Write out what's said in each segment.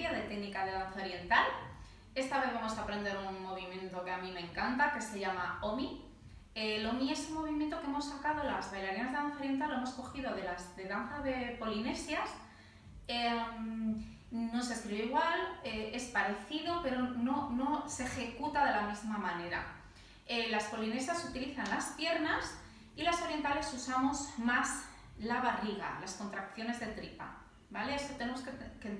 vídeo de técnica de danza oriental. Esta vez vamos a aprender un movimiento que a mí me encanta, que se llama Omi. El Omi es un movimiento que hemos sacado las bailarinas de danza oriental, lo hemos cogido de las de danza de polinesias. No se escribe igual, es parecido, pero no se ejecuta de la misma manera. Las polinesias utilizan las piernas y las orientales usamos más la barriga, las contracciones de tripa, ¿vale? Esto tenemos que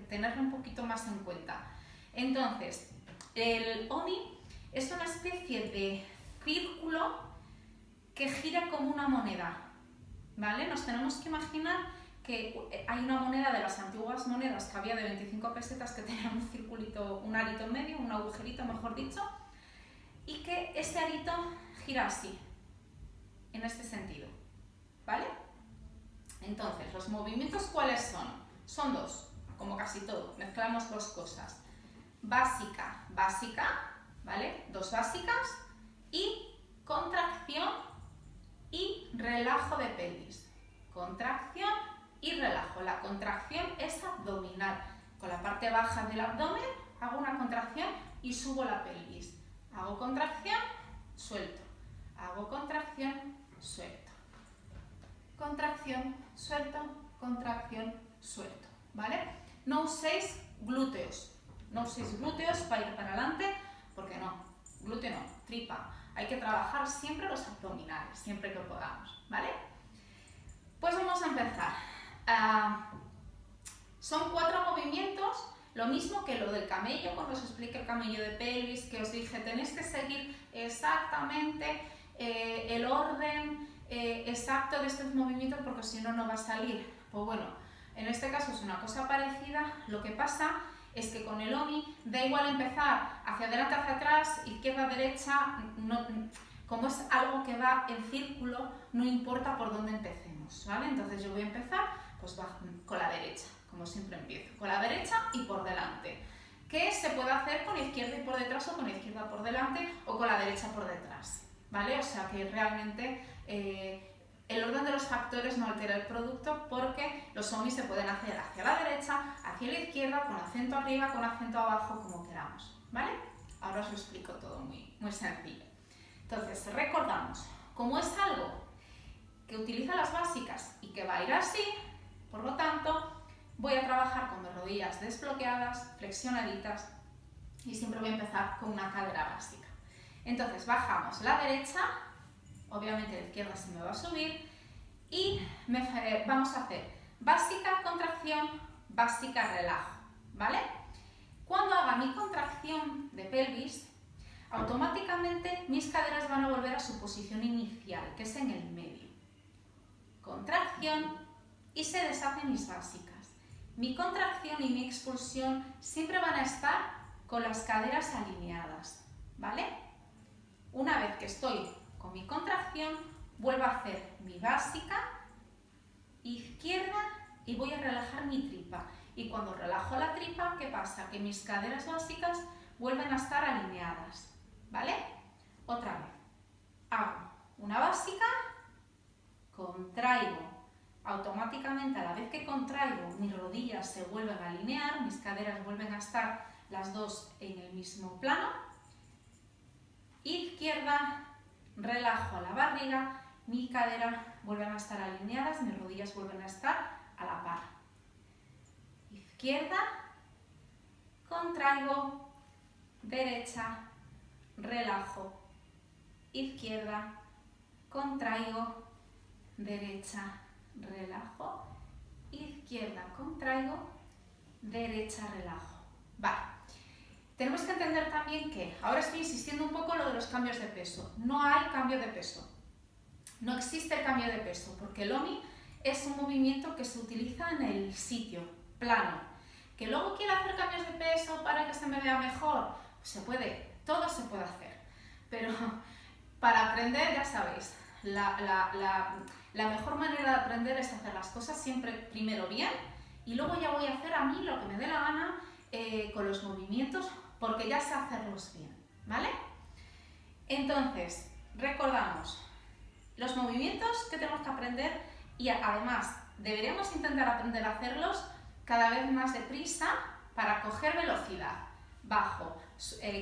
tenerlo un poquito más en cuenta. Entonces, el Omi es una especie de círculo que gira como una moneda, ¿vale? Nos tenemos que imaginar que hay una moneda de las antiguas monedas que había de 25 pesetas que tenía un circulito, un arito en medio, un agujerito mejor dicho, y que ese arito gira así, en este sentido, ¿vale? Entonces, ¿los movimientos cuáles son? Son dos, como casi todo, mezclamos dos cosas. Básica, básica, ¿vale? Dos básicas, y contracción y relajo de pelvis. Contracción y relajo. La contracción es abdominal. Con la parte baja del abdomen hago una contracción y subo la pelvis. Hago contracción, suelto. Hago contracción, suelto. Contracción, suelto, contracción, suelto, ¿vale? No uséis glúteos. No uséis glúteos para ir para adelante, porque no. Glúteo no, tripa. Hay que trabajar siempre los abdominales, siempre que podamos, ¿vale? Pues vamos a empezar. Son 4 movimientos, lo mismo que lo del camello, cuando os explique el camello de pelvis, que os dije, tenéis que seguir exactamente el orden exacto de estos movimientos, porque si no, no va a salir. Pues bueno, en este caso es una cosa parecida. Lo que pasa es que con el Omi da igual empezar hacia adelante, hacia atrás, izquierda, derecha, como es algo que va en círculo, no importa por dónde empecemos, ¿vale? Entonces yo voy a empezar pues con la derecha, como siempre empiezo, con la derecha y por delante. ¿Qué se puede hacer con izquierda y por detrás, o con izquierda por delante, o con la derecha por detrás? ¿Vale? O sea que realmente el orden de los factores no altera el producto, porque los Omis se pueden hacer hacia la derecha, hacia la izquierda, con acento arriba, con acento abajo, como queramos, ¿vale? Ahora os lo explico todo muy sencillo. Entonces, recordamos, como es algo que utiliza las básicas y que va a ir así, por lo tanto, voy a trabajar con mis rodillas desbloqueadas, flexionaditas, y siempre voy a empezar con una cadera básica. Entonces, bajamos la derecha, obviamente la izquierda se me va a subir, y vamos a hacer básica, contracción, básica, relajo, ¿vale? Cuando haga mi contracción de pelvis, automáticamente mis caderas van a volver a su posición inicial, que es en el medio. Contracción y se deshacen mis básicas. Mi contracción y mi expulsión siempre van a estar con las caderas alineadas, ¿vale? Una vez que estoy con mi contracción, vuelvo a hacer mi básica, izquierda, y voy a relajar mi tripa. Y cuando relajo la tripa, ¿qué pasa? Que mis caderas básicas vuelven a estar alineadas, ¿vale? Otra vez. Hago una básica, contraigo. Automáticamente, a la vez que contraigo, mis rodillas se vuelven a alinear, mis caderas vuelven a estar las dos en el mismo plano. Izquierda, relajo la barriga, mi cadera vuelven a estar alineadas, mis rodillas vuelven a estar a la par. Izquierda, contraigo, derecha, relajo, izquierda, contraigo, derecha, relajo, izquierda, contraigo, derecha, relajo. Vale. Tenemos que entender también que, ahora estoy insistiendo un poco en lo de los cambios de peso. No hay cambio de peso. No existe el cambio de peso, porque el Omi es un movimiento que se utiliza en el sitio, plano. Que luego quiera hacer cambios de peso para que se me vea mejor, pues se puede, todo se puede hacer. Pero para aprender, ya sabéis, la mejor manera de aprender es hacer las cosas siempre primero bien, y luego ya voy a hacer a mí lo que me dé la gana con los movimientos, porque ya sé hacerlos bien, ¿vale? Entonces, recordamos los movimientos que tenemos que aprender, y además deberíamos intentar aprender a hacerlos cada vez más deprisa, para coger velocidad. Bajo,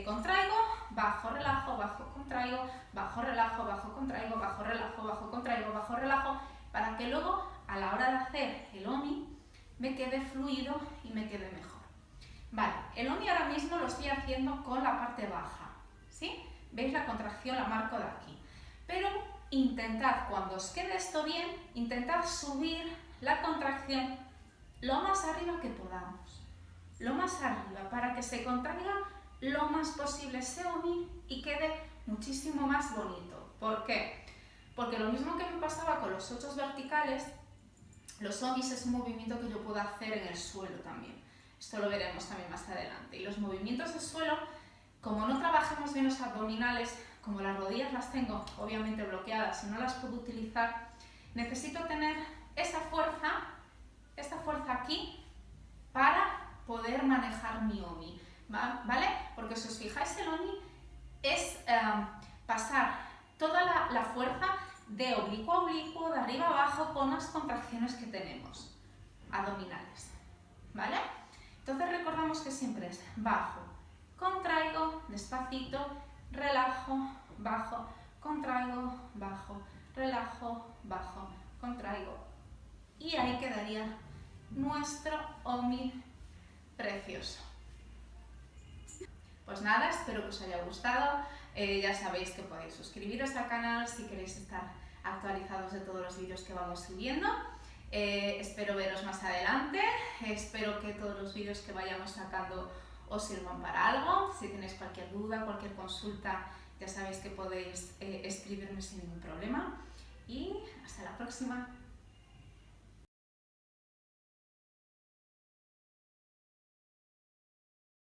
contraigo, bajo, relajo, bajo, contraigo, bajo, relajo, bajo, contraigo, bajo, relajo, bajo, contraigo, bajo, relajo, para que luego a la hora de hacer el OMI me quede fluido y me quede mejor. Vale, el OMI ahora mismo lo estoy haciendo con la parte baja, ¿sí? ¿Veis la contracción? La marco de aquí. Pero intentad, cuando os quede esto bien, intentad subir la contracción lo más arriba que podamos. Lo más arriba, para que se contraiga lo más posible ese OMI y quede muchísimo más bonito. ¿Por qué? Porque lo mismo que me pasaba con los 8 verticales, los OMIs es un movimiento que yo puedo hacer en el suelo también. Esto lo veremos también más adelante. Y los movimientos de suelo, como no trabajemos bien los abdominales, como las rodillas las tengo obviamente bloqueadas y no las puedo utilizar, necesito tener esta fuerza aquí para poder manejar mi OMI, ¿vale? Porque si os fijáis, el OMI es pasar toda la fuerza de oblicuo a oblicuo, de arriba a abajo, con las contracciones que tenemos abdominales, ¿vale? Entonces recordamos que siempre es bajo, contraigo, despacito, relajo, bajo, contraigo, bajo, relajo, bajo, contraigo. Y ahí quedaría nuestro OMI precioso. Pues nada, espero que os haya gustado. Ya sabéis que podéis suscribiros al canal si queréis estar actualizados de todos los vídeos que vamos subiendo. Espero veros más adelante. Espero que todos los vídeos que vayamos sacando os sirvan para algo. Si tenéis cualquier duda, cualquier consulta, ya sabéis que podéis escribirme sin ningún problema. Y hasta la próxima.